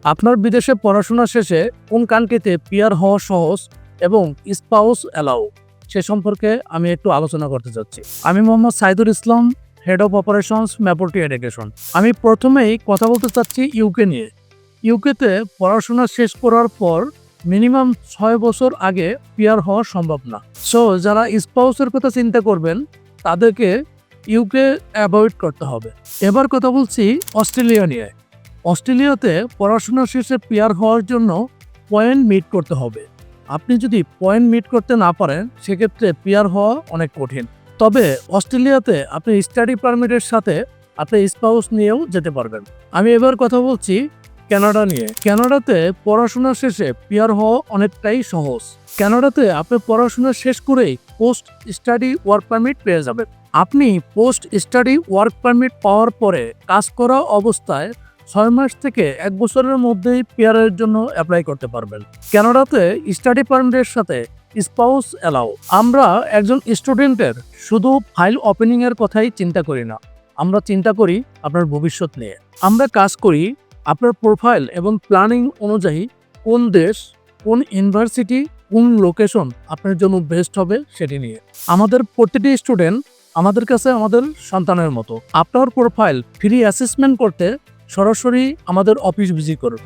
আপনার বিদেশে পড়াশোনা শেষে কোন কান্ট্রিতে পিআর হওয়া সহজ এবং স্পাউস অ্যালাউ সে সম্পর্কে আমি একটু আলোচনা করতে যাচ্ছি। আমি Mohammad Saidul Islam, head of operations ম্যাপোর্টি education. আমি প্রথমেই কথা বলতে চাচ্ছি ইউকে নিয়ে। ইউকেতে পড়াশোনা শেষ করার পর মিনিমাম 6 বছর আগে পিআর হওয়া সম্ভব না। সো যারা স্পাউসের কথা চিন্তা করবেন তাদেরকে ইউকে অ্যাভয়েড করতে হবে। এবার কথা বলছি অস্ট্রেলিয়া নিয়ে। অস্ট্রেলিয়াতে পড়াশোনা শেষে পিআর হওয়ার জন্য পয়েন্ট মিট করতে হবে। আপনি যদি পয়েন্ট মিট করতে না পারেন সেক্ষেত্রে পিআর হওয়া অনেক কঠিন। তবে অস্ট্রেলিয়াতে আপনি স্টাডি পারমিটের সাথে আপনি স্পাউস নিয়েও যেতে পারবেন। আমি এবার কথা বলছি কানাডা নিয়ে। কানাডাতে পড়াশোনা শেষে পিআর হওয়া অনেকটাই সহজ। কানাডাতে আপনি পড়াশোনা শেষ করেই পোস্ট স্টাডি ওয়ার্ক পারমিট পেয়ে যাবেন। আপনি পোস্ট স্টাডি ওয়ার্ক পারমিট পাওয়ার পরে কাজ করা অবস্থায় 6 মাস থেকে 1 বছরের মধ্যেই পিআরের জন্য অ্যাপ্লাই করতে পারবেন। কানাডাতে স্টাডি পারমিটের সাথে স্পাউস অ্যালাউ। আমরা একজন স্টুডেন্টের শুধু ফাইল ওপেনিং এর কথাই চিন্তা করি না, আমরা চিন্তা করি আপনার ভবিষ্যৎ নিয়ে। আমরা কাজ করি আপনার প্রোফাইল এবং প্ল্যানিং অনুযায়ী কোন দেশ, কোন ইউনিভার্সিটি, কোন লোকেশন আপনার জন্য বেস্ট হবে সেটি নিয়ে। আমাদের প্রতিটি স্টুডেন্ট আমাদের কাছে আমাদের সন্তানের মতো। আপনার প্রোফাইল ফ্রি অ্যাসেসমেন্ট করতে সরাসরি আমাদের অফিস ভিজিট করুন।